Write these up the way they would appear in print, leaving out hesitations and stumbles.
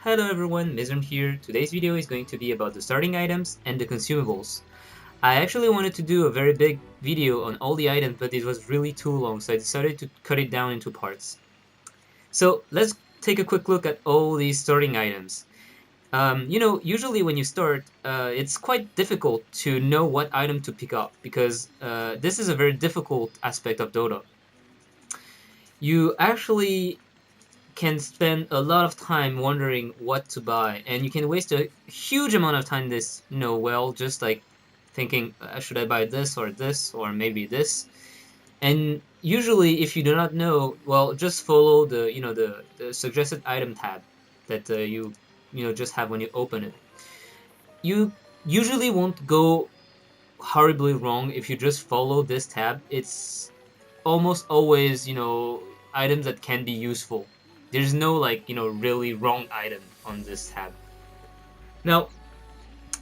Hello everyone, Myzzrym here. Today's video is going to be about the starting items and the consumables. I actually wanted to do a very big video on all the items, but it was really too long, so I decided to cut it down into parts. So let's take a quick look at all these starting items. Usually when you start, it's quite difficult to know what item to pick up because this is a very difficult aspect of Dota. You actually can spend a lot of time wondering what to buy, and you can waste a huge amount of time just like thinking, should I buy this or maybe this? And usually, if you do not know, well, just follow the suggested item tab that you just have when you open it. You usually won't go horribly wrong if you just follow this tab. It's almost always, items that can be useful. There's no really wrong item on this tab. Now,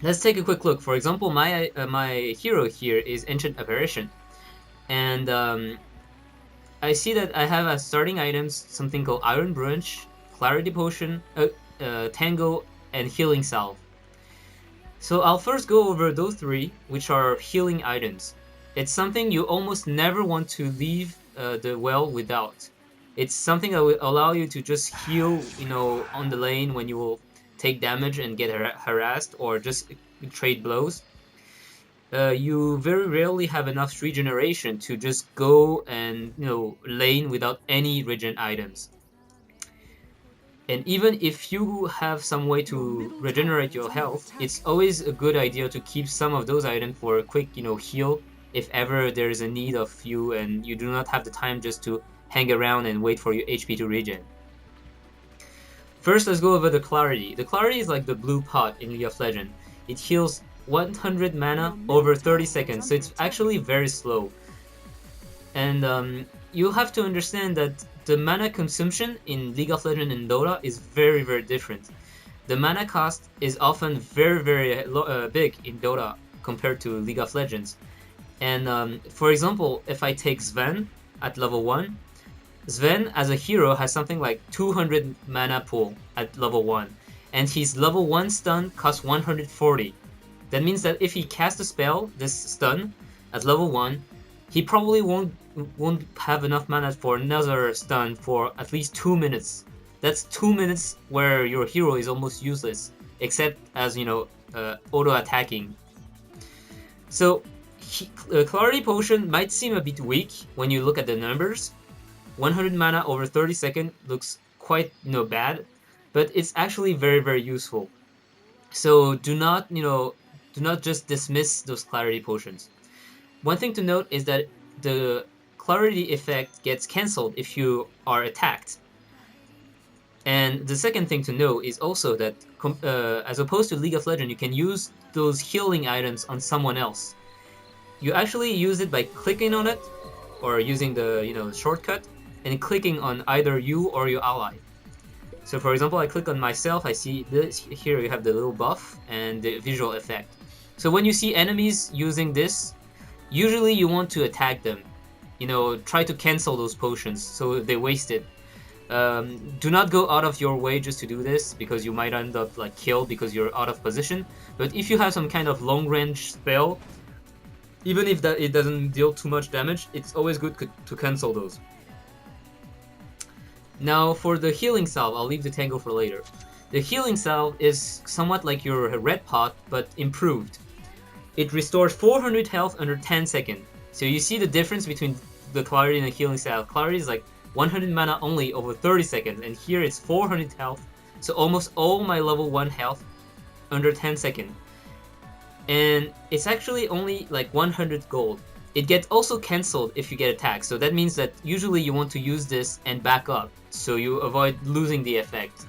let's take a quick look. For example, my hero here is Ancient Apparition, and I see that I have as starting items something called Iron Brunch, Clarity Potion, Tango, and Healing Salve. So I'll first go over those three, which are healing items. It's something you almost never want to leave the well without. It's something that will allow you to just heal, on the lane when you will take damage and get harassed or just trade blows. You very rarely have enough regeneration to just go and, lane without any regen items. And even if you have some way to regenerate your health, it's always a good idea to keep some of those items for a quick, heal if ever there is a need of you and you do not have the time just to hang around and wait for your HP to regen. First, let's go over the Clarity. The Clarity is like the blue pot in League of Legends. It heals 100 mana over 30 seconds, so it's actually very slow. And you have to understand that the mana consumption in League of Legends and Dota is very, very different. The mana cost is often very, very big in Dota compared to League of Legends. And for example, if I take Sven at level 1, Sven as a hero has something like 200 mana pool at level 1, and his level 1 stun costs 140. That means that if he casts a spell, this stun, at level 1, he probably won't have enough mana for another stun for at least 2 minutes. That's 2 minutes where your hero is almost useless, except as, auto-attacking. So, Clarity Potion might seem a bit weak when you look at the numbers. 100 mana over 30 seconds looks quite, bad, but it's actually very, very useful. So do not just dismiss those Clarity Potions. One thing to note is that the Clarity effect gets cancelled if you are attacked. And the second thing to know is also that as opposed to League of Legends, you can use those healing items on someone else. You actually use it by clicking on it or using the shortcut and clicking on either you or your ally. So for example, I click on myself, I see this here, you have the little buff and the visual effect. So when you see enemies using this, usually you want to attack them. Try to cancel those potions so they waste it. Do not go out of your way just to do this because you might end up killed because you're out of position. But if you have some kind of long range spell, even if it doesn't deal too much damage, it's always good to cancel those. Now for the Healing Salve, I'll leave the Tango for later. The Healing Salve is somewhat like your Red Pot, but improved. It restores 400 health under 10 seconds. So you see the difference between the Clarity and the Healing Salve. Clarity is like 100 mana only over 30 seconds, and here it's 400 health, so almost all my level 1 health under 10 seconds. And it's actually only like 100 gold. It gets also cancelled if you get attacked, so that means that usually you want to use this and back up, so you avoid losing the effect.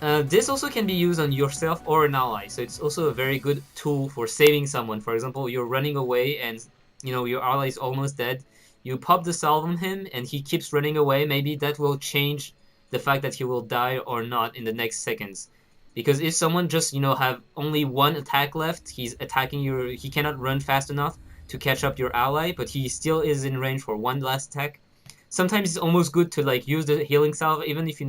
This also can be used on yourself or an ally, so it's also a very good tool for saving someone. For example, you're running away and your ally is almost dead. You pop the salve on him and he keeps running away. Maybe that will change the fact that he will die or not in the next seconds. Because if someone just have only one attack left, he's attacking he cannot run fast enough to catch up your ally, but he still is in range for one last attack. Sometimes it's almost good to use the Healing Salve, even if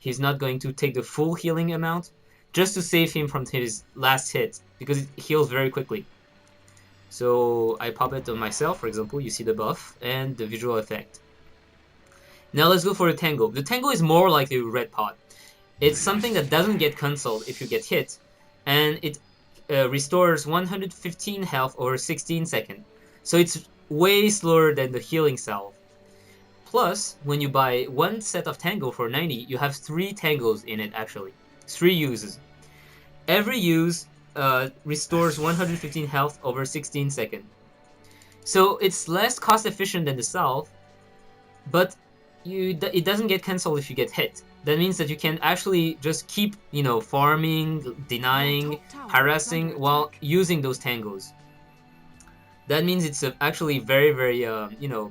he's not going to take the full healing amount, just to save him from his last hit, because it heals very quickly. So I pop it on myself, for example, you see the buff and the visual effect. Now let's go for the Tango. The Tango is more like the red pot. It's something that doesn't get cancelled if you get hit, and it restores 115 health over 16 seconds. So it's way slower than the healing salve. Plus, when you buy one set of Tango for 90, you have 3 Tangos in it actually. 3 uses. Every use restores 115 health over 16 seconds. So it's less cost efficient than the salve, but it doesn't get cancelled if you get hit. That means that you can actually just keep, farming, denying, harassing while using those tangos. That means it's actually very, very,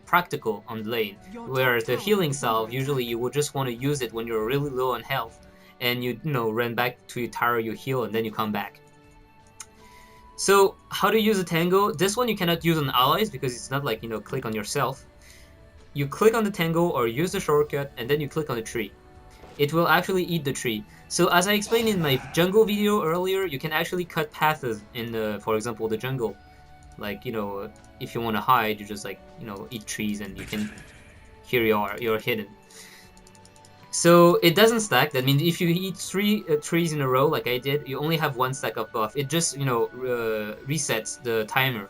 practical on the lane. Whereas the healing salve, usually you would just want to use it when you're really low on health, and you run back to your tower, you heal, and then you come back. So how to use a tango? This one you cannot use on allies because it's not like, click on yourself. You click on the tango or use the shortcut, and then you click on the tree. It will actually eat the tree. So as I explained in my jungle video earlier, you can actually cut paths in for example, the jungle. Like, if you want to hide, you just eat trees, and you can, here you are, you're hidden. So it doesn't stack. That means if you eat 3 trees in a row like I did, you only have 1 stack of buff. It just, resets the timer.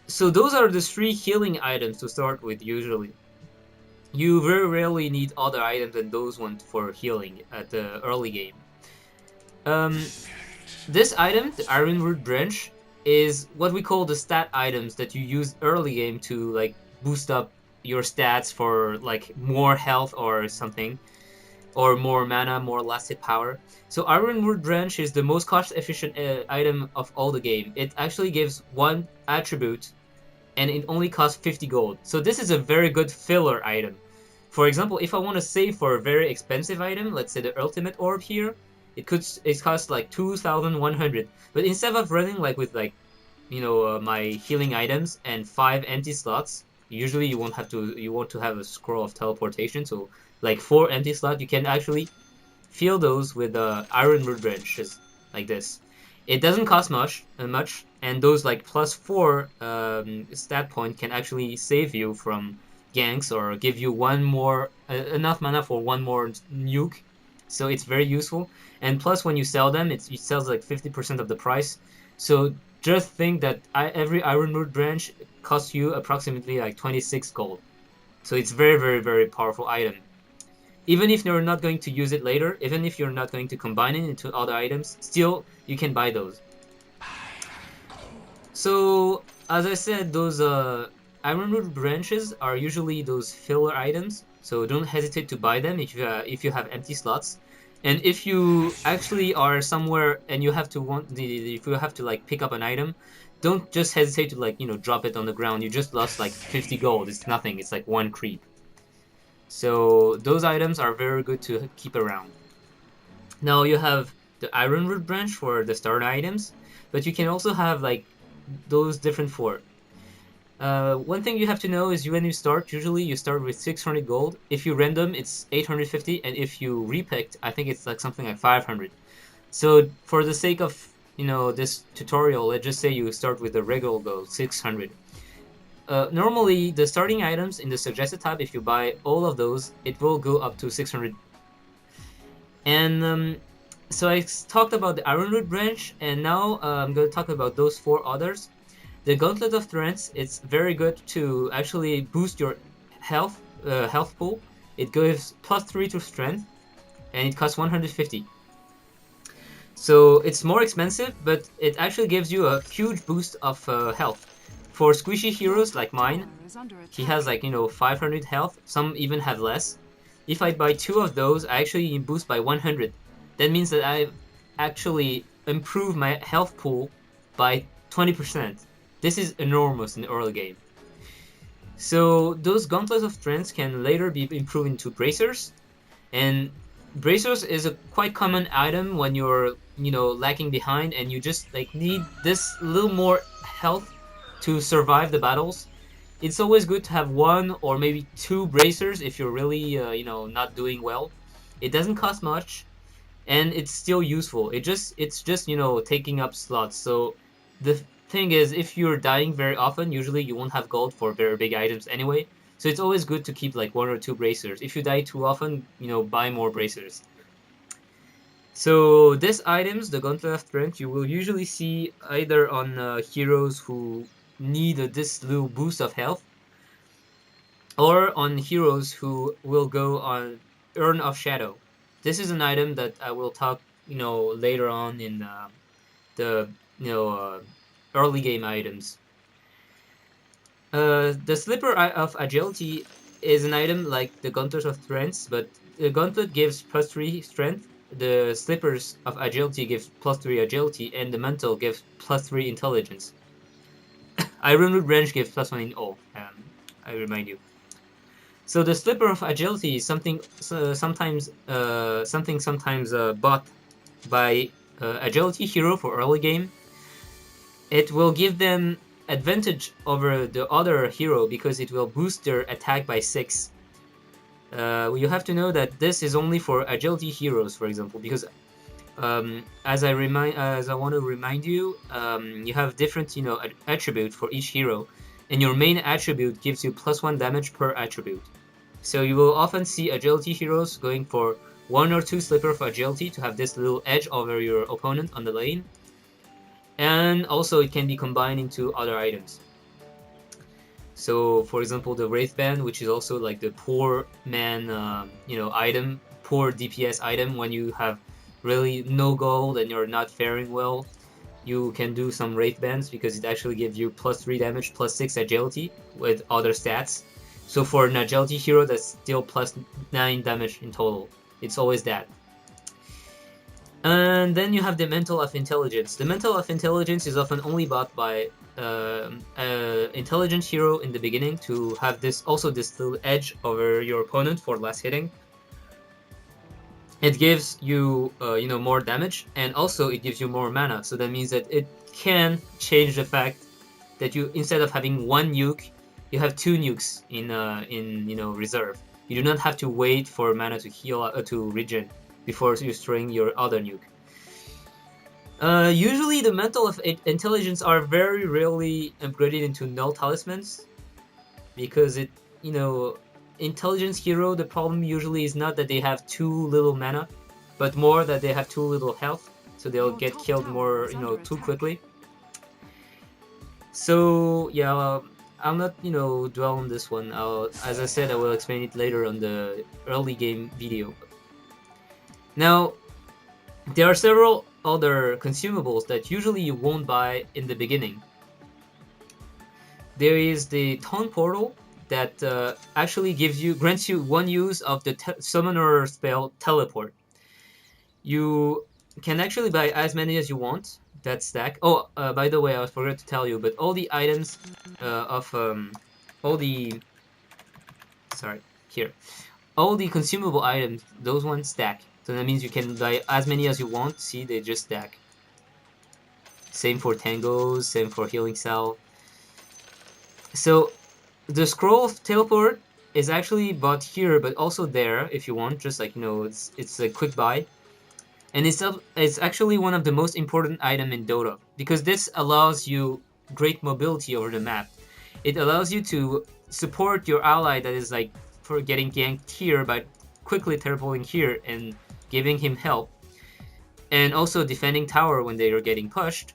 So those are the 3 healing items to start with usually. You very rarely need other items than those ones for healing at the early game. This item, the Ironwood Branch, is what we call the stat items that you use early game to boost up your stats for more health or something, or more mana, more lasted power. So Ironwood Branch is the most cost efficient item of all the game. It actually gives 1 attribute, and it only costs 50 gold. So this is a very good filler item. For example, if I want to save for a very expensive item, let's say the Ultimate Orb here, it costs 2,100. But instead of running with my healing items and 5 empty slots, usually you want to have a scroll of teleportation. So 4 empty slots, you can actually fill those with Ironwood Branches like this. It doesn't cost much, and those +4 stat point can actually save you from ganks or give you one more enough mana for 1 more nuke. So it's very useful. And plus, when you sell them, it sells 50% of the price. So just think that every Ironwood Branch costs you approximately 26 gold. So it's very, very, very powerful item. Even if you're not going to use it later, even if you're not going to combine it into other items, still you can buy those. So as I said, those Ironwood Branches are usually those filler items. So don't hesitate to buy them if you have empty slots. And if you actually are somewhere and you have to if you have to pick up an item, don't just hesitate to drop it on the ground. You just lost 50 gold. It's nothing. It's 1 creep. So those items are very good to keep around. Now you have the Ironwood Branch for the starter items, but you can also have those different for. One thing you have to know is when you start, usually you start with 600 gold. If you random, it's 850, and if you repicked, I think it's something like 500. So for the sake of this tutorial, let's just say you start with the regular gold, 600. Normally, the starting items in the suggested tab, if you buy all of those, it will go up to 600. And so I talked about the Ironwood Branch, and now I'm going to talk about those 4 others. The Gauntlet of Strength, it's very good to actually boost your health pool. It gives +3 to strength, and it costs 150. So it's more expensive, but it actually gives you a huge boost of health. For squishy heroes like mine, he has 500 health, some even have less. If I buy 2 of those, I actually boost by 100. That means that I actually improve my health pool by 20%. This is enormous in the early game. So those Gauntlets of Strength can later be improved into Bracers, and Bracers is a quite common item when you're lacking behind and you just need this little more health to survive the battles. it's always good to have one or maybe two bracers if you're really not doing well. It doesn't cost much, and it's still useful. It's just taking up slots. So the thing is, if you're dying very often, usually you won't have gold for very big items anyway. So it's always good to keep like one or two bracers. If you die too often, buy more bracers. So these items, the Gauntlet of Strength, you will usually see either on heroes who need this little boost of health, or on heroes who will go on Urn of Shadow. This is an item that I will talk, later on in the early game items. The Slipper of Agility is an item like the Gauntlet of Strength, but the Gauntlet gives +3 strength, the Slippers of Agility gives +3 agility, and the Mantle gives +3 intelligence. Ironwood Branch gives +1 in all, I remind you. So the Slipper of Agility is sometimes bought by Agility hero for early game. It will give them advantage over the other hero because it will boost their attack by 6. You have to know that this is only for Agility heroes, for example, because as I want to remind you, you have different attribute for each hero, and your main attribute gives you +1 damage per attribute. So you will often see Agility heroes going for 1 or 2 Slipper of Agility to have this little edge over your opponent on the lane, and also it can be combined into other items. So, for example, the Wraith Band, which is also like the poor man, item, poor DPS item. When you have really no gold and you're not faring well, you can do some Wraith Bands because it actually gives you +3 damage, +6 agility with other stats. So for an agility hero, that's still +9 damage in total. It's always that. And then you have the Mantle of Intelligence. The Mantle of Intelligence is often only bought by intelligent hero in the beginning to have this little edge over your opponent for last hitting. It gives you more damage, and also it gives you more mana. So that means that it can change the fact that you, instead of having one nuke, you have 2 nukes in reserve. You do not have to wait for mana to heal to regen before you string your other nuke. Usually the Mantle of Intelligence are very rarely upgraded into null talismans, because intelligence hero, the problem usually is not that they have too little mana, but more that they have too little health, so they'll get killed more too quickly. So yeah, I'll not dwell on this one. As I said, I will explain it later on the early game video. Now, there are several other consumables that usually you won't buy in the beginning. There is the Taunt Portal that actually grants you 1 use of the summoner spell Teleport. You can actually buy as many as you want, that stack. Oh, by the way, I forgot to tell you, but all the items all the consumable items, those ones stack. So that means you can buy as many as you want. See, they just stack. Same for Tangos, same for Healing Salve. So the Scroll of Teleport is actually bought here, but also there if you want. Just like it's a quick buy, and it's actually one of the most important item in Dota, because this allows you great mobility over the map. It allows you to support your ally that is like for getting ganked here by quickly teleporting here and giving him help, and also defending tower when they are getting pushed,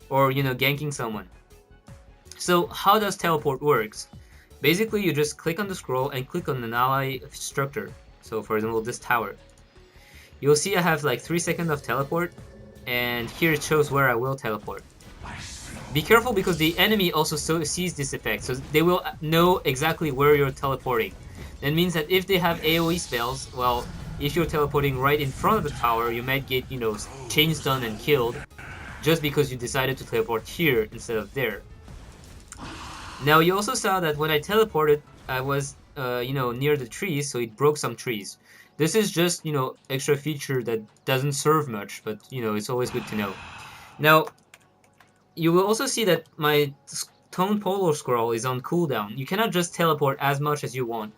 or ganking someone. So how does teleport works? Basically, you just click on the scroll and click on an ally structure. So for example, this tower. You'll see I have like 3 seconds of teleport, and here it shows where I will teleport. Be careful because the enemy also sees this effect, so they will know exactly where you're teleporting. That means that if they have AoE spells, well, if you're teleporting right in front of the tower, you might get, chain stunned and killed, just because you decided to teleport here instead of there. Now, you also saw that when I teleported, I was, near the trees, so it broke some trees. This is just, extra feature that doesn't serve much, but, it's always good to know. Now, you will also see that my Tone Polar Scroll is on cooldown. You cannot just teleport as much as you want.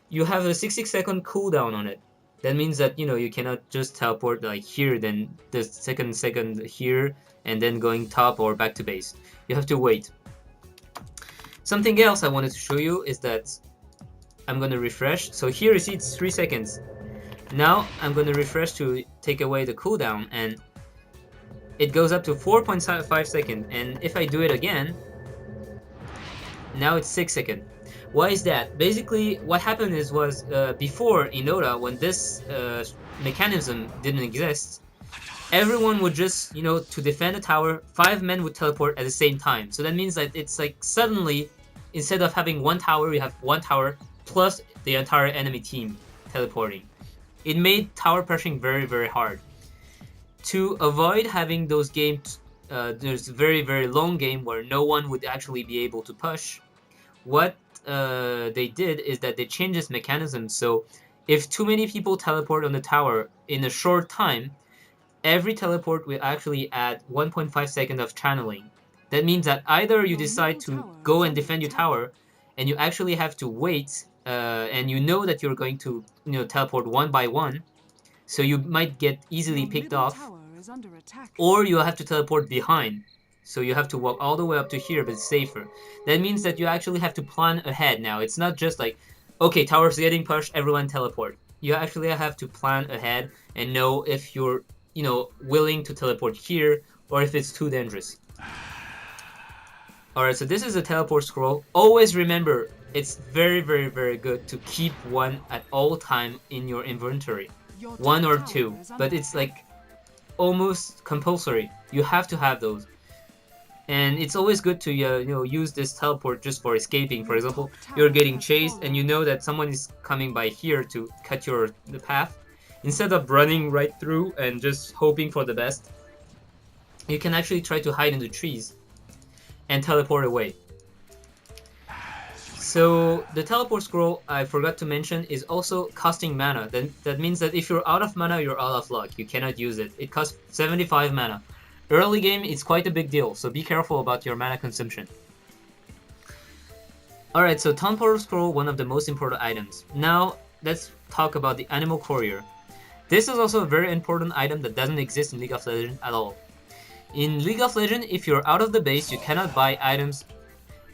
You have a 60-second cooldown on it. That means that, you know, you cannot just teleport like here, then the second here, and then going top or back to base. You have to wait. Something else I wanted to show you is that I'm gonna refresh. So here you see it's 3 seconds. Now I'm gonna refresh to take away the cooldown, and it goes up to 4.5 seconds. And if I do it again, now it's 6 seconds. Why is that? Basically, what happened was before in DotA, when this mechanism didn't exist, everyone would just, you know, to defend a tower, 5 men would teleport at the same time. So that means that it's like suddenly, instead of having one tower, you have one tower plus the entire enemy team teleporting. It made tower pressuring very, very hard. To avoid having those games, there's a very, very long game where no one would actually be able to push. What they did is that they changed this mechanism, so if too many people teleport on the tower in a short time, every teleport will actually add 1.5 seconds of channeling. That means that either you decide to go and defend your tower, and you actually have to wait, and you know that you're going to, you know, teleport one by one, so you might get easily picked off, or you have to teleport behind. So you have to walk all the way up to here, but it's safer. That means that you actually have to plan ahead now. It's not just like, okay, tower's getting pushed, everyone teleport. You actually have to plan ahead and know if you're, you know, willing to teleport here or if it's too dangerous. Alright, so this is a teleport scroll. Always remember, it's very, very, very good to keep one at all time in your inventory. One or two, but it's like almost compulsory. You have to have those. And it's always good to you know, use this teleport just for escaping. For example, you're getting chased and you know that someone is coming by here to cut the path. Instead of running right through and just hoping for the best, you can actually try to hide in the trees and teleport away. So the teleport scroll, I forgot to mention, is also costing mana. That means that if you're out of mana, you're out of luck. You cannot use it. It costs 75 mana. Early game, it's quite a big deal, so be careful about your mana consumption. Alright, so Temporal Scroll, one of the most important items. Now, let's talk about the Animal Courier. This is also a very important item that doesn't exist in League of Legends at all. In League of Legends, if you're out of the base, you cannot buy items,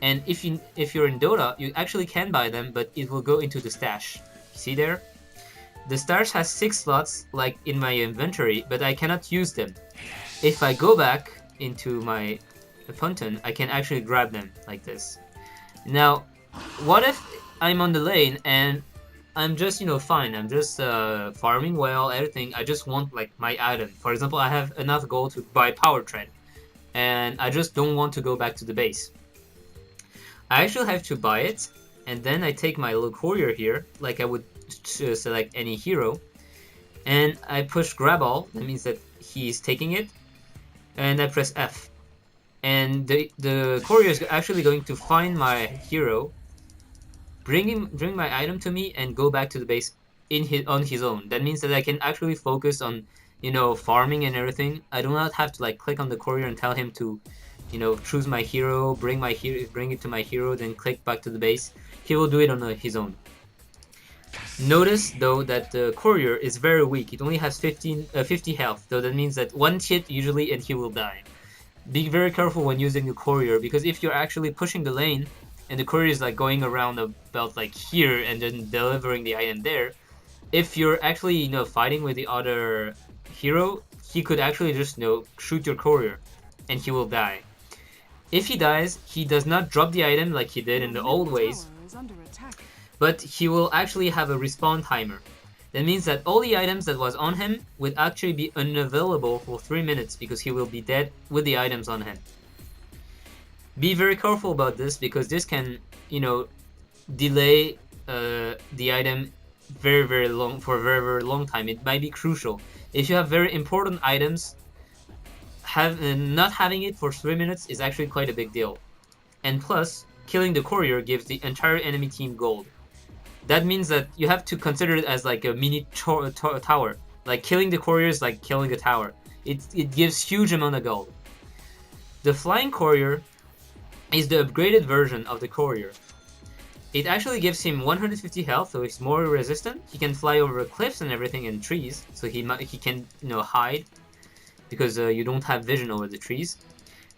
and if you're in DotA, you actually can buy them, but it will go into the stash. See there? The stash has 6 slots, like in my inventory, but I cannot use them. If I go back into my fountain, I can actually grab them like this. Now, what if I'm on the lane and I'm just, you know, fine. I'm just farming well, everything. I just want like my item. For example, I have enough gold to buy power trend, and I just don't want to go back to the base. I actually have to buy it, and then I take my little courier here, like I would select any hero, and I push grab all. That means that he's taking it. And I press F, and the courier is actually going to find my hero, bring my item to me, and go back to the base on his own. That means that I can actually focus on, you know, farming and everything. I do not have to like click on the courier and tell him to, you know, choose my hero, bring it to my hero, then click back to the base. He will do it on his own. Notice though that the courier is very weak. It only has 50 health, so that means that one hit usually and he will die. Be very careful when using the courier, because if you're actually pushing the lane and the courier is like going around about like here and then delivering the item there, if you're actually, you know, fighting with the other hero, he could actually just, you know, shoot your courier and he will die. If he dies, he does not drop the item like he did in the old ways, but he will actually have a respawn timer. That means that all the items that was on him would actually be unavailable for 3 minutes because he will be dead with the items on him. Be very careful about this, because this can, you know, delay the item very, very long for a very, very long time. It might be crucial. If you have very important items, not having it for 3 minutes is actually quite a big deal. And plus, killing the courier gives the entire enemy team gold. That means that you have to consider it as like a mini tower. Like killing the courier is like killing a tower. It gives huge amount of gold. The flying courier is the upgraded version of the Courier. It actually gives him 150 health, so he's more resistant. He can fly over cliffs and everything and trees, so he can hide because you don't have vision over the trees.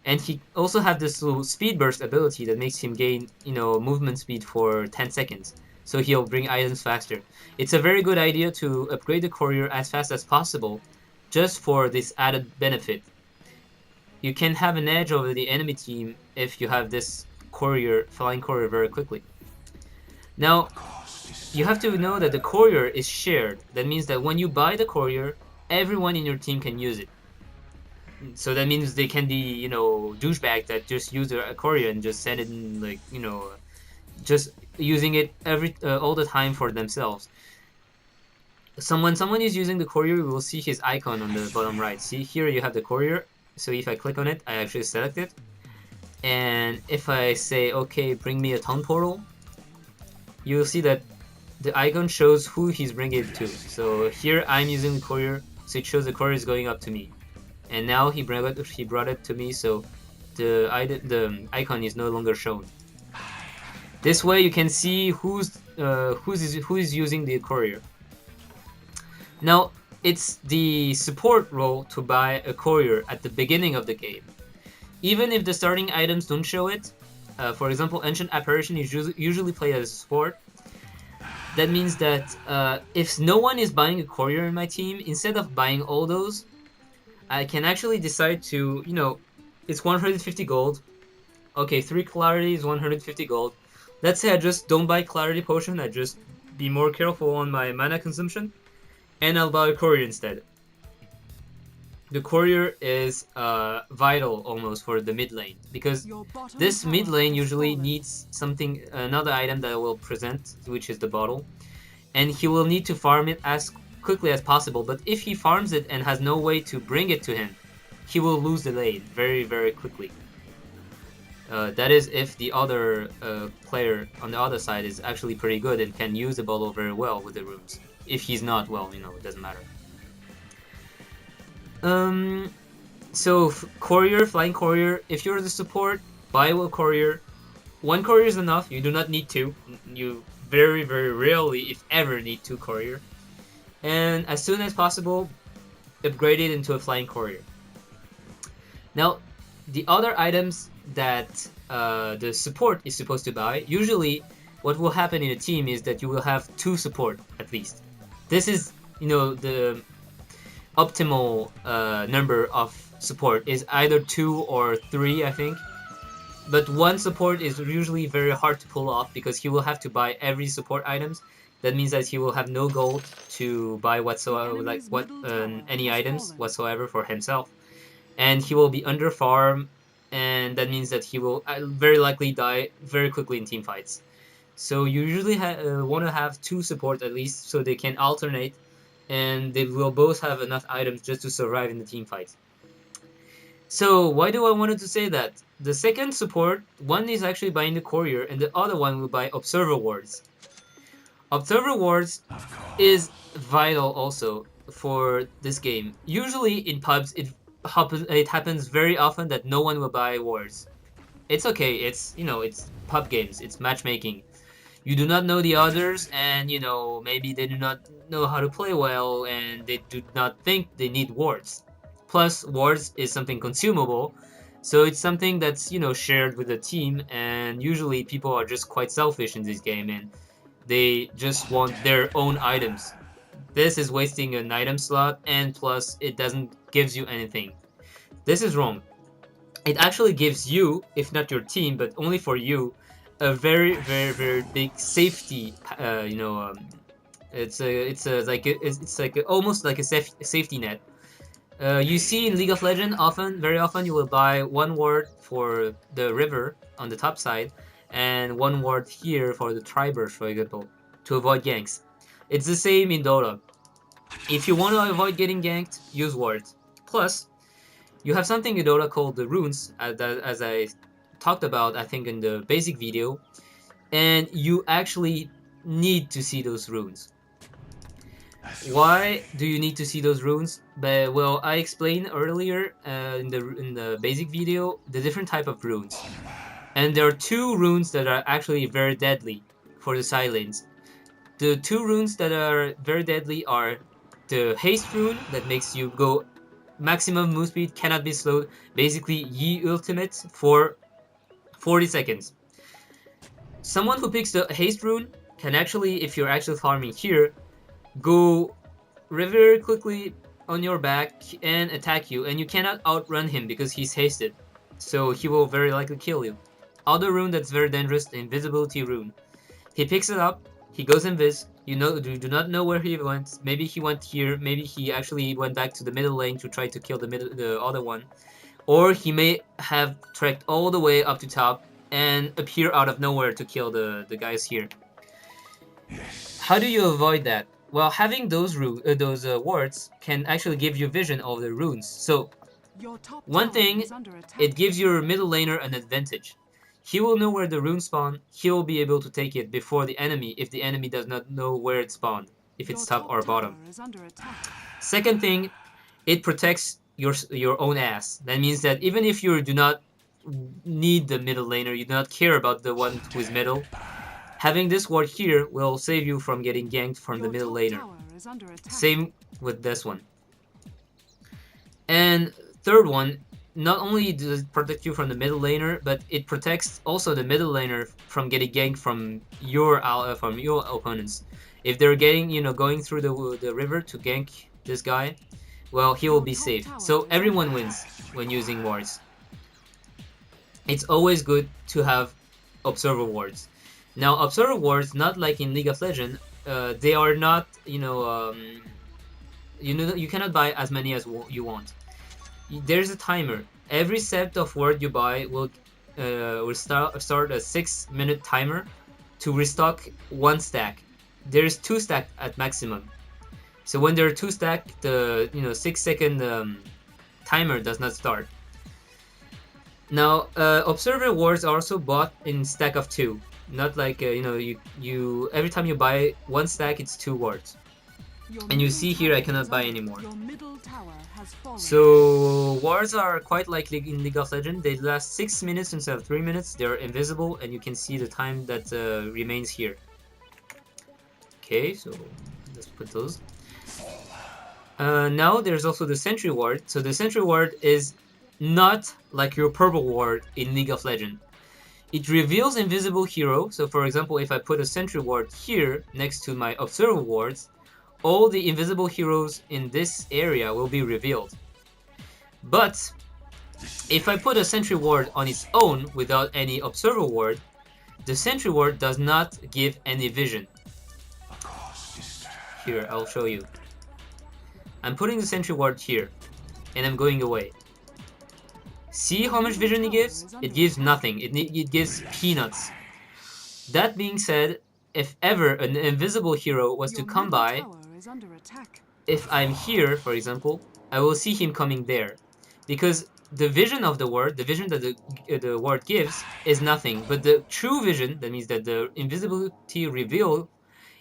And he also have this little speed burst ability that makes him gain movement speed for 10 seconds. So he'll bring items faster. It's a very good idea to upgrade the Courier as fast as possible, just for this added benefit. You can have an edge over the enemy team if you have this Courier, flying Courier very quickly. Now, you have to know that the Courier is shared. That means that when you buy the Courier, everyone in your team can use it. So that means they can be, douchebags that just use a Courier and just set it in, just using it all the time for themselves. When someone is using the Courier, you will see his icon on the bottom right. See, here you have the Courier. So if I click on it, I actually select it. And if I say, okay, bring me a town portal, you'll see that the icon shows who he's bringing it to. So here I'm using the Courier, so it shows the Courier is going up to me. And now he brought it to me, so the icon is no longer shown. This way you can see who is using the Courier. Now, it's the support role to buy a Courier at the beginning of the game. Even if the starting items don't show it, for example, Ancient Apparition is usually played as a support. That means that if no one is buying a Courier in my team, instead of buying all those, I can actually decide to, it's 150 gold. Okay, 3 clarity is 150 gold. Let's say I just don't buy clarity potion, I just be more careful on my mana consumption, and I'll buy a Courier instead. The Courier is vital almost for the mid lane, because this mid lane usually needs another item that I will present, which is the bottle, and he will need to farm it as quickly as possible. But if he farms it and has no way to bring it to him, he will lose the lane very, very quickly. That is if the other player on the other side is actually pretty good and can use the bottle very well with the runes. If he's not, well, it doesn't matter. So Courier, flying Courier, if you're the support, buy a Courier. 1 Courier is enough, you do not need 2. You very, very rarely, if ever, need 2 Courier. And as soon as possible, upgrade it into a flying Courier. Now, the other items that the support is supposed to buy, usually what will happen in a team is that you will have 2 support at least. This is, the optimal number of support is either 2 or 3, I think. But 1 support is usually very hard to pull off because he will have to buy every support items. That means that he will have no gold to buy whatsoever, any items whatsoever for himself, and he will be under farm, and that means that he will very likely die very quickly in team fights. So you usually want to have 2 support at least, so they can alternate, and they will both have enough items just to survive in the team fight. So why do I wanted to say that? The second support, one is actually buying the Courier, and the other one will buy Observer Wards. Observer Wards is vital also for this game. Usually in pubs, it happens very often that no one will buy wards. It's okay, it's pub games, it's matchmaking. You do not know the others, and maybe they do not know how to play well, and they do not think they need wards. Plus, wards is something consumable, so it's something that's shared with the team, and usually people are just quite selfish in this game, and they just want their own items. This is wasting an item slot, and plus it doesn't gives you anything. This is wrong. It actually gives you, if not your team, but only for you, a very, very, very big safety. It's almost like a safety net. You see in League of Legends, very often, you will buy 1 ward for the river on the top side, and 1 ward here for the Triburst, for example, to avoid ganks. It's the same in Dota. If you want to avoid getting ganked, use wards. Plus, you have something in Dota called the runes, as I talked about, I think, in the basic video, and you actually need to see those runes. Why do you need to see those runes? Well, I explained earlier in the basic video the different type of runes. And there are two runes that are actually very deadly for the side lanes. The two runes that are very deadly are the haste rune that makes you go maximum move speed, cannot be slowed, basically Yi ultimate for 40 seconds. Someone who picks the haste rune can actually, if you're actually farming here, go very quickly on your back and attack you, and you cannot outrun him because he's hasted, so he will very likely kill you. Other rune that's very dangerous, the invisibility rune. He picks it up, he goes invis, you do not know where he went, maybe he went here, maybe he actually went back to the middle lane to try to kill the other one, or he may have trekked all the way up to top and appear out of nowhere to kill the guys here. How do you avoid that? Well, having those wards can actually give you vision of the runes. So, one thing, it gives your middle laner an advantage. He will know where the rune spawn, he will be able to take it before the enemy if the enemy does not know where it spawned, if it's top or bottom. Second thing, it protects your own ass. That means that even if you do not need the middle laner, you do not care about the one who is middle, having this ward here will save you from getting ganked from the middle laner. Same with this one. And third one, not only does it protect you from the middle laner, but it protects also the middle laner from getting ganked from your opponents. If they're going through the river to gank this guy, well, he will be safe. So everyone wins when using wards. It's always good to have observer wards. Now, observer wards, not like in League of Legends, they are not, you cannot buy as many as you want. There's a timer. Every set of ward you buy will start a 6-minute timer to restock one stack. There's 2 stack at maximum. So when there are 2 stack, the 6-second timer does not start. Now, observer wards are also bought in stack of 2. Not like you every time you buy 1 stack, it's 2 wards. And you see here, I cannot buy anymore. So wards are quite likely in League of Legends. They last 6 minutes instead of 3 minutes. They're invisible, and you can see the time that remains here. Okay, so let's put those. Now there's also the Sentry Ward. So the Sentry Ward is not like your purple ward in League of Legends. It reveals invisible hero. So for example, if I put a Sentry Ward here next to my Observer wards, all the invisible heroes in this area will be revealed. But if I put a Sentry Ward on its own without any Observer Ward, the Sentry Ward does not give any vision. Here, I'll show you. I'm putting the Sentry Ward here, and I'm going away. See how much vision it gives? It gives nothing. It gives peanuts. That being said, if ever an invisible hero was to come by, if I'm here, for example, I will see him coming there. Because the vision of the ward, the vision that the ward gives, is nothing. But the true vision, that means that the invisibility reveal,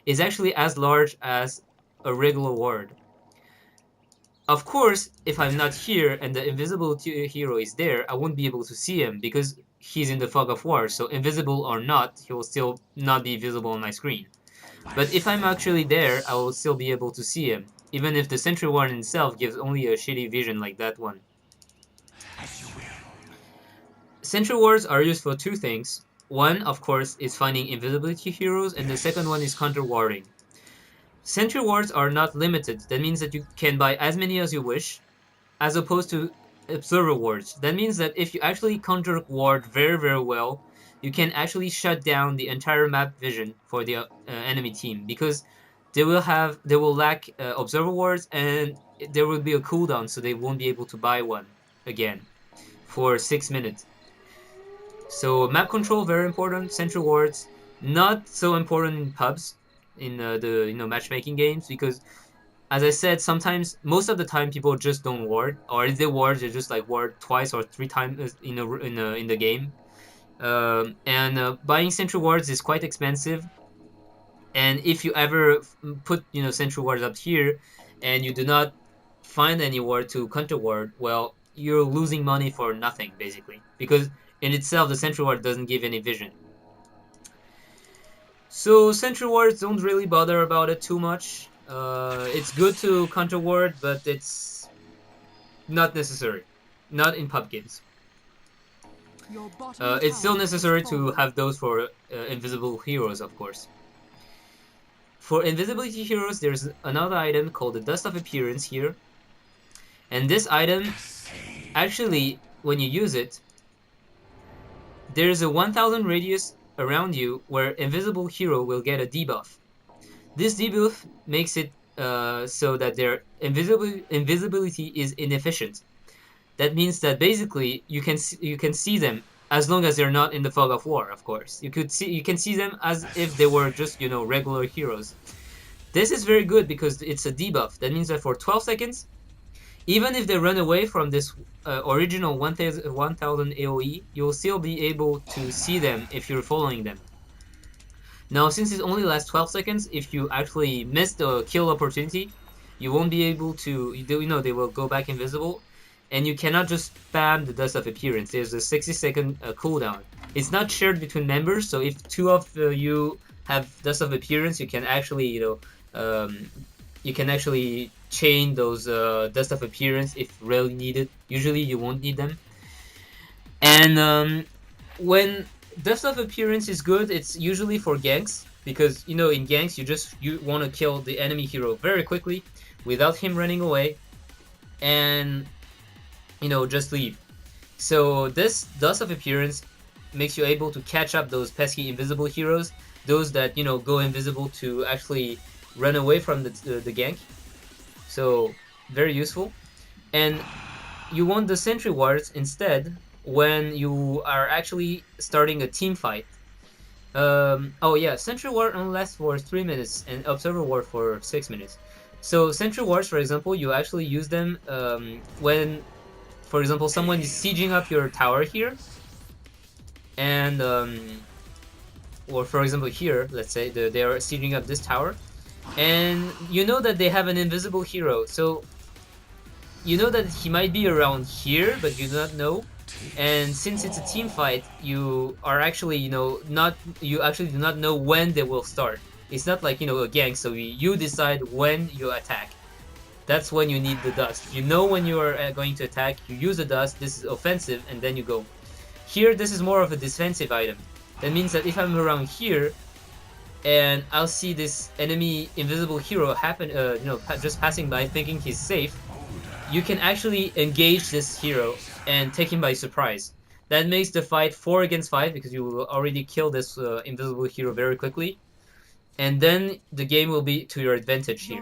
is actually as large as a regular ward. Of course, if I'm not here and the invisible hero is there, I won't be able to see him because he's in the fog of war, so invisible or not, he will still not be visible on my screen. But if I'm actually there, I will still be able to see him, even if the Sentry Ward itself gives only a shitty vision like that one. Sentry Wards are used for 2 things. One, of course, is finding invisibility heroes, and the second one is counter-warding. Sentry wards are not limited. That means that you can buy as many as you wish, as opposed to observer wards. That means that if you actually counter ward very, very well, you can actually shut down the entire map vision for the enemy team, because they will lack observer wards, and there will be a cooldown, so they won't be able to buy one again for 6 minutes. So map control, very important. Sentry wards, not so important in pubs, in the matchmaking games, because as I said, sometimes, most of the time, people just don't ward, or if they ward, they just like ward twice or 3 times in the game. Buying Sentry wards is quite expensive, and if you ever put Sentry wards up here and you do not find any ward to counter ward, well, you're losing money for nothing basically, because in itself, the sentry ward doesn't give any vision. So sentry wards don't really bother about it too much. It's good to counter ward, but it's not necessary. Not in pub games. It's still necessary to have those for invisible heroes, of course. For invisibility heroes, there's another item called the Dust of Appearance here. And this item, actually, when you use it, there's a 1000 radius around you where invisible hero will get a debuff. This debuff makes it so that their invisibility is inefficient. That means that basically you can see them as long as they're not in the fog of war. Of course, you can see them as if they were just regular heroes. This is very good because it's a debuff. That means that for 12 seconds, even if they run away from this original 1000 AoE, you'll still be able to see them if you're following them. Now, since it only lasts 12 seconds, if you actually miss the kill opportunity, you won't be able to, they will go back invisible, and you cannot just spam the Dust of Appearance. There's a 60-second cooldown. It's not shared between members, so if two of you have Dust of Appearance, you can actually, you can actually chain those Dust of Appearance if really needed. Usually you won't need them. And when Dust of Appearance is good, it's usually for ganks, because in ganks you want to kill the enemy hero very quickly without him running away, and just leave. So this Dust of Appearance makes you able to catch up those pesky invisible heroes, those that go invisible to actually run away from the gank. So very useful. And you want the sentry wards instead when you are actually starting a team fight. Oh yeah, sentry ward only lasts for 3 minutes and observer ward for 6 minutes. So sentry wards, for example, you actually use them when, for example, someone is sieging up your tower here, and or for example here, let's say they are sieging up this tower, and you know that they have an invisible hero, so you know that he might be around here, but you do not know. And since it's a team fight, you are actually you actually do not know when they will start. It's not like a gang, so you decide when you attack. That's when you need the dust. You know when you are going to attack, you use the dust, this is offensive, and then you go. Here, this is more of a defensive item. That means that if I'm around here, and I'll see this enemy invisible hero happen, just passing by thinking he's safe, you can actually engage this hero and take him by surprise. That makes the fight 4 against 5, because you will already kill this invisible hero very quickly. And then the game will be to your advantage here.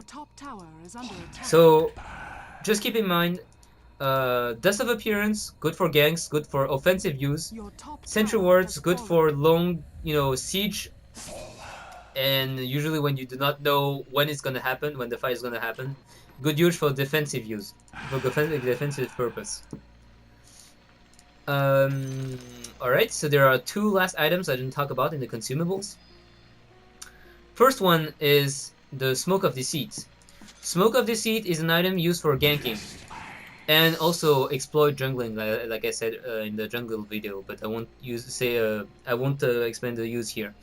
So just keep in mind, Dust of Appearance, good for ganks, good for offensive use. Sentry wards, good for long, siege. And usually when you do not know when it's gonna happen, when the fight is gonna happen. Good use for defensive use, for defensive purpose. Alright, so there are 2 last items I didn't talk about in the consumables. First one is the Smoke of Deceit. Smoke of Deceit is an item used for ganking and also exploit jungling, like I said in the jungle video, but I won't explain the use here.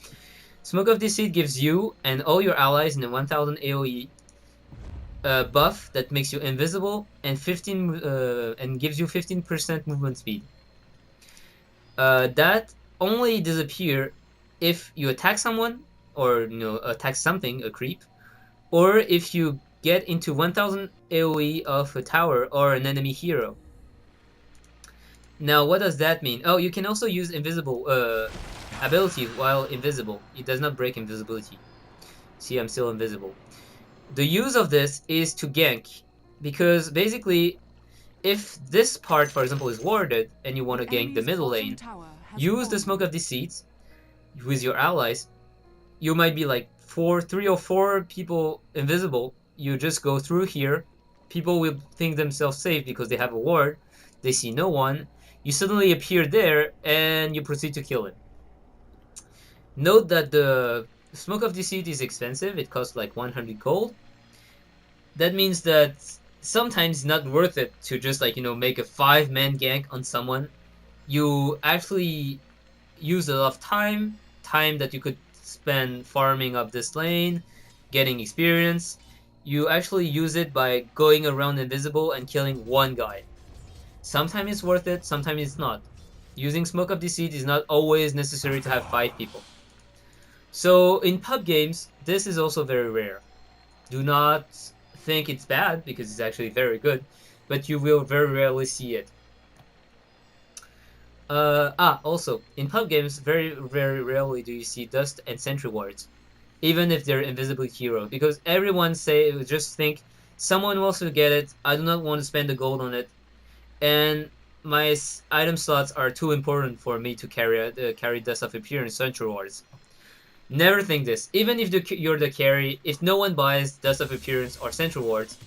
Smoke of Deceit gives you and all your allies in the 1000 AoE buff that makes you invisible and gives you 15% movement speed. That only disappear if you attack someone, or attack something, a creep, or if you get into 1000 AoE of a tower or an enemy hero. Now, what does that mean? Oh, you can also use invisible ability while invisible. It does not break invisibility. See, I'm still invisible. The use of this is to gank, because basically, if this part, for example, is warded and you want to gank the middle lane, use the Smoke of Deceit with your allies. You might be like 3 or 4 people invisible. You just go through here. People will think themselves safe because they have a ward. They see no one. You suddenly appear there and you proceed to kill it. Note that the Smoke of Deceit is expensive. It costs like 100 gold. That means that sometimes it's not worth it to just make a 5-man gank on someone you actually use a lot of time that you could spend farming up this lane, getting experience. You actually use it by going around invisible and killing one guy. Sometimes it's worth it, sometimes it's not. Using Smoke Up Deceit is not always necessary to have 5 people. So in pub games, this is also very rare. Do not think it's bad, because it's actually very good, but you will very rarely see it. Also, in pub games, very, very rarely do you see Dust and Sentry Wards, even if they're invisible hero, because everyone just think, someone wants to get it, I do not want to spend the gold on it, and my item slots are too important for me to carry Dust of Appearance Sentry Wards. Never think this. Even if you're the carry, if no one buys Dust of Appearance or Sentry Wards,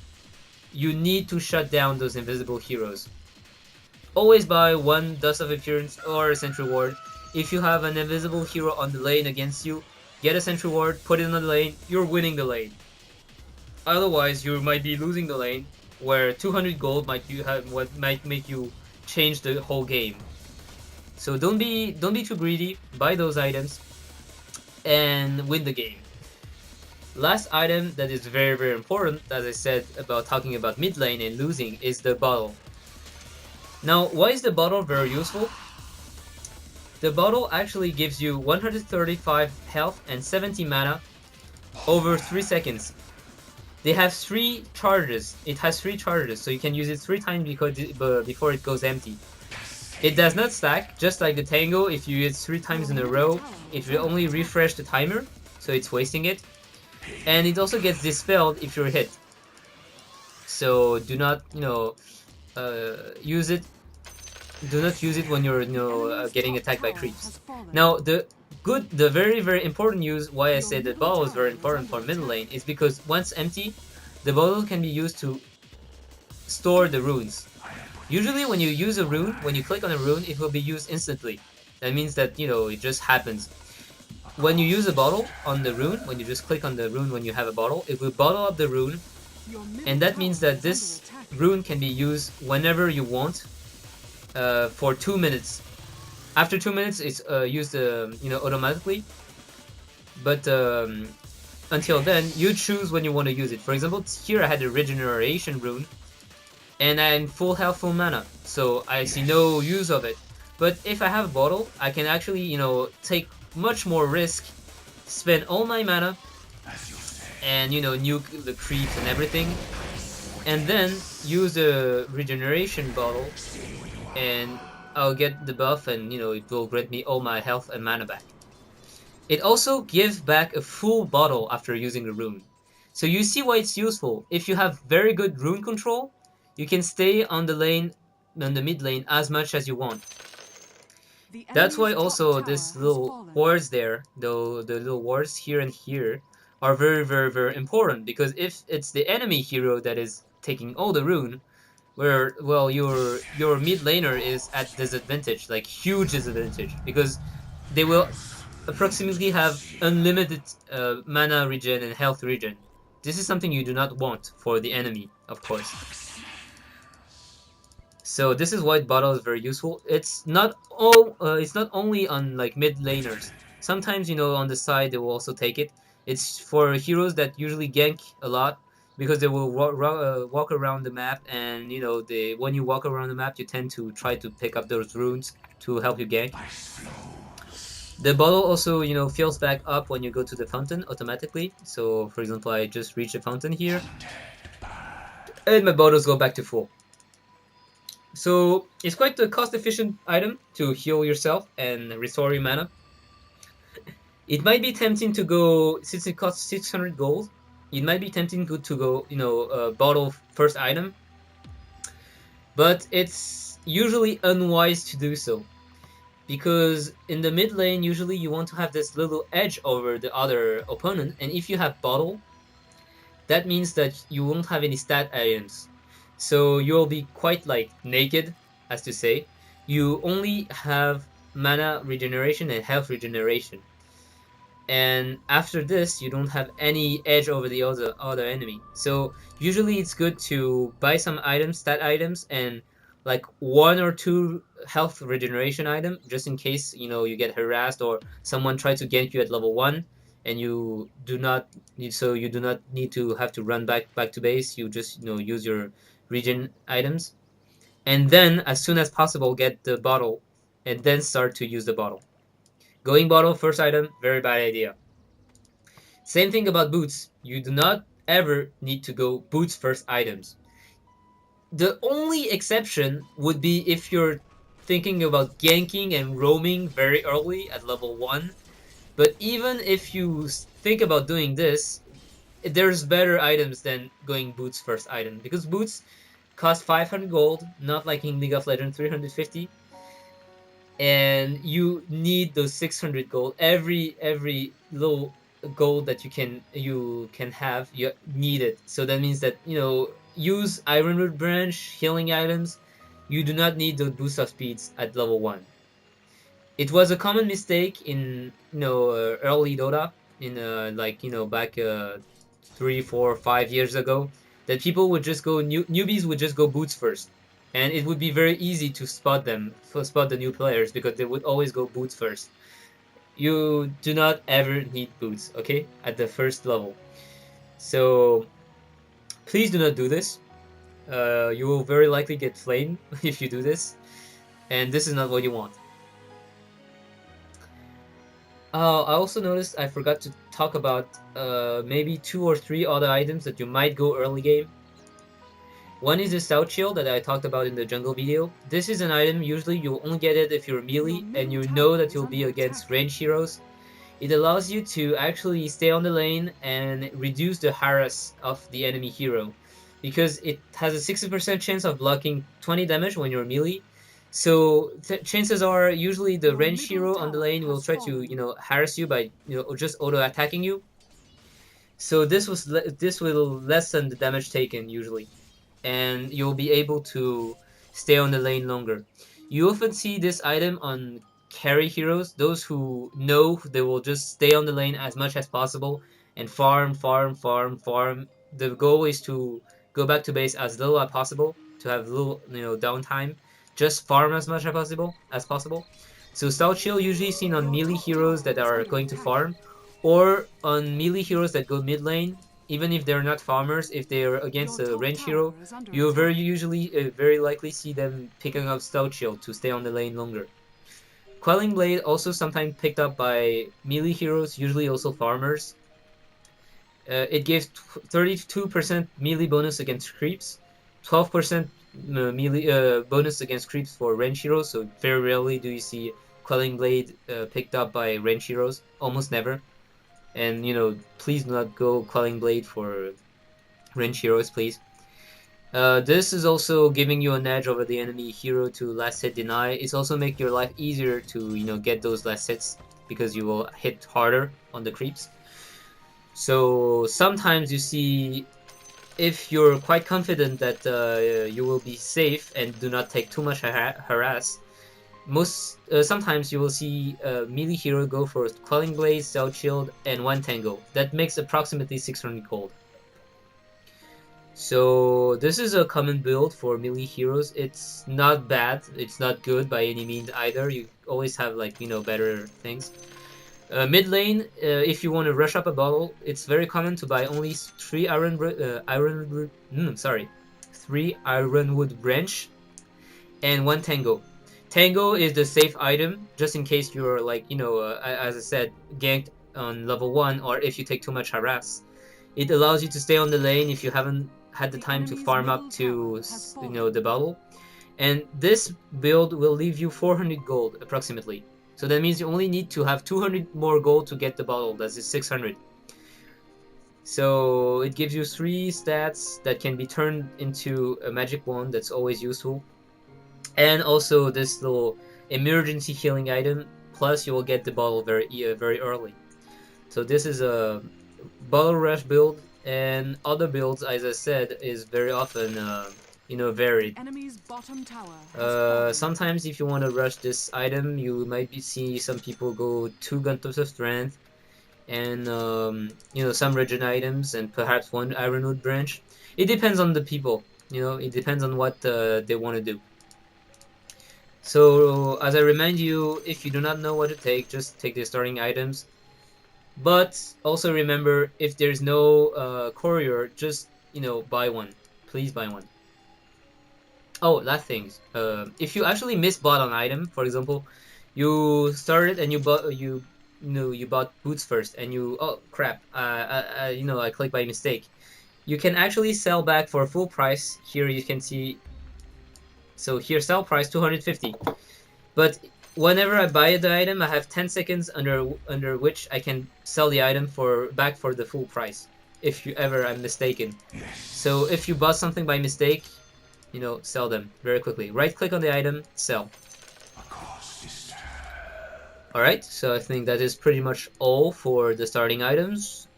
you need to shut down those invisible heroes. Always buy one Dust of Appearance or a Sentry Ward. If you have an invisible hero on the lane against you, get a Sentry Ward, put it on the lane, you're winning the lane. Otherwise, you might be losing the lane, where 200 gold might make you change the whole game. So don't be too greedy, buy those items, and win the game. Last item that is very, very important, as I said about talking about mid lane and losing, is the bottle. Now, why is the bottle very useful? The bottle actually gives you 135 health and 70 mana over 3 seconds. They have 3 charges. It has 3 charges, so you can use it 3 times before it goes empty. It does not stack, just like the Tango. If you use 3 times in a row, it will only refresh the timer, so it's wasting it. And it also gets dispelled if you're hit. So do not, use it. Do not use it when you're, getting attacked by creeps. Now, the very, very important use, why I say that bottle is very important for middle lane, is because once empty, the bottle can be used to store the runes. Usually when you use a rune, when you click on a rune, it will be used instantly. That means that, it just happens. When you use a bottle on the rune, when you just click on the rune when you have a bottle, it will bottle up the rune, and that means that this rune can be used whenever you want, for 2 minutes. After 2 minutes, it's used, automatically. But until then, you choose when you want to use it. For example, here I had a regeneration rune, and I'm full health, full mana, so I see no use of it. But if I have a bottle, I can actually, take much more risk, spend all my mana, and, nuke the creeps and everything, and then use a regeneration bottle, and I'll get the buff, and, it will grant me all my health and mana back. It also gives back a full bottle after using a rune. So you see why it's useful. If you have very good rune control, you can stay on the mid lane as much as you want. That's why also this little wards there, though the little wards here and here, are very, very, very important, because if it's the enemy hero that is taking all the rune, where, well, your mid laner is at disadvantage, like huge disadvantage, because they will approximately have unlimited mana regen and health regen. This is something you do not want for the enemy, of course. So this is why bottle is very useful. It's not only on like mid laners. Sometimes, on the side they will also take it. It's for heroes that usually gank a lot, because they will walk around the map, and when you walk around the map, you tend to try to pick up those runes to help you gank. The bottle also, fills back up when you go to the fountain automatically. So, for example, I just reach the fountain here, and my bottles go back to full. So it's quite a cost-efficient item to heal yourself and restore your mana. It might be tempting to go, since it costs 600 gold, it might be tempting to go, bottle first item, but it's usually unwise to do so, because in the mid lane, usually you want to have this little edge over the other opponent, and if you have bottle, that means that you won't have any stat items. So you'll be quite like naked, as to say. You only have mana regeneration and health regeneration. And after this, you don't have any edge over the other enemy. So usually it's good to buy some items, stat items, and like 1 or 2 health regeneration item, just in case you get harassed or someone tries to gank you at level 1, and you do not need so you do not need to have to run back to base. You just use your regen items, and then as soon as possible get the bottle, and then start to use the bottle. Going bottle first item, very bad idea. Same thing about boots. You do not ever need to go boots first items. The only exception would be if you're thinking about ganking and roaming very early at level 1. But even if you think about doing this, there's better items than going boots first item, because boots cost 500 gold, not like in League of Legends 350, and you need those 600 gold. Every little gold that you can have, you need it. So that means that use Ironwood branch healing items. You do not need those boost of speeds at level 1. It was a common mistake in early Dota, in like back 3, 4, 5 years ago, that people would just go newbies would just go boots first, and it would be very easy to spot them, to spot the new players, because they would always go boots first. You do not ever need boots, okay, at the first level. So please do not do this. You will very likely get flamed if you do this, and this is not what you want. I also noticed I forgot to talk about maybe 2 or 3 other items that you might go early game. One is the Stout Shield that I talked about in the jungle video. This is an item, usually you'll only get it if you're melee and you know that you'll be against range heroes. It allows you to actually stay on the lane and reduce the harass of the enemy hero, because it has a 60% chance of blocking 20 damage when you're melee. So chances are usually the range hero on the lane will try to harass you by just auto attacking you. So this will lessen the damage taken usually, and you'll be able to stay on the lane longer. You often see this item on carry heroes, those who know they will just stay on the lane as much as possible and farm, farm, farm, farm. The goal is to go back to base as little as possible, to have little downtime. Just farm as much as possible. So Stout Shield usually seen on melee heroes that are going to farm, or on melee heroes that go mid lane. Even if they're not farmers, if they're against a range hero, you very likely see them picking up Stout Shield to stay on the lane longer. Quelling Blade also sometimes picked up by melee heroes, usually also farmers. It gives 32% melee bonus against creeps, 12% melee bonus against creeps for range heroes. So very rarely do you see Quelling Blade picked up by range heroes. Almost never. And please do not go Quelling Blade for range heroes, please. This is also giving you an edge over the enemy hero to last hit deny. It's also make your life easier to get those last hits, because you will hit harder on the creeps. So sometimes you see, if you're quite confident that you will be safe and do not take too much harass, sometimes you will see a melee hero go for Quelling Blade, Stout Shield, and 1 Tango. That makes approximately 600 gold. So this is a common build for melee heroes. It's not bad. It's not good by any means either. You always have better things. Mid lane, if you want to rush up a bottle, it's very common to buy only 3 Ironwood branch and 1 Tango. Tango is the safe item, just in case you're as I said, ganked on level 1, or if you take too much harass. It allows you to stay on the lane if you haven't had the time to farm up to the bottle. And this build will leave you 400 gold approximately. So that means you only need to have 200 more gold to get the bottle. That's 600. So it gives you 3 stats that can be turned into a magic wand. That's always useful. And also this little emergency healing item. Plus you will get the bottle very early. So this is a bottle rush build, and other builds, as I said, is very often varied. Sometimes if you want to rush this item, you might see some people go 2 Guntos of Strength, and some regen items, and perhaps 1 Ironwood branch. It depends on the people. It depends on what they want to do. So as I remind you, if you do not know what to take, just take the starting items. But also remember, if there's no courier, just buy one. Please buy one. Oh, last things. If you actually misbought an item, for example, you started and you bought boots first, and oh crap, I clicked by mistake. You can actually sell back for full price. Here you can see. So here sell price 250. But whenever I buy the item, I have 10 seconds under which I can sell the item for back for the full price. If you ever I'm mistaken. So if you bought something by mistake, sell them very quickly. Right click on the item, sell. Alright, so I think that is pretty much all for the starting items.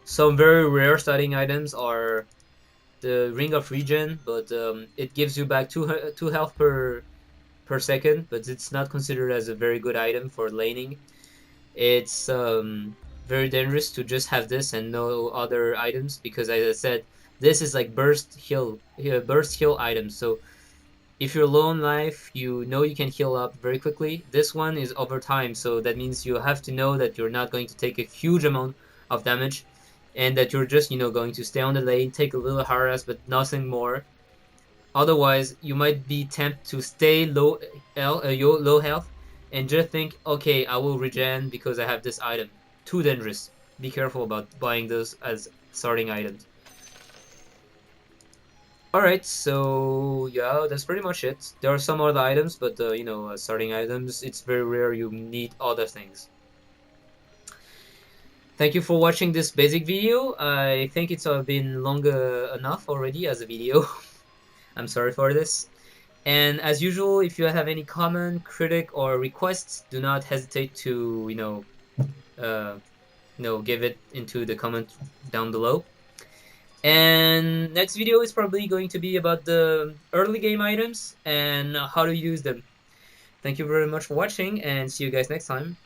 Some very rare starting items are the Ring of Regen, but it gives you back two health per second, but it's not considered as a very good item for laning. It's very dangerous to just have this and no other items, because as I said, this is like burst heal items. So if you're low on life, you know you can heal up very quickly. This one is over time, so that means you have to know that you're not going to take a huge amount of damage, and that you're just going to stay on the lane, take a little harass, but nothing more. Otherwise, you might be tempted to stay low health, and just think, okay, I will regen because I have this item. Too dangerous. Be careful about buying those as starting items. Alright, so yeah, that's pretty much it. There are some other items, but starting items, it's very rare you need other things. Thank you for watching this basic video. I think it's been long enough already as a video. I'm sorry for this. And as usual, if you have any comment, critic, or requests, do not hesitate to give it into the comment down below. And next video is probably going to be about the early game items and how to use them. Thank you very much for watching, and see you guys next time.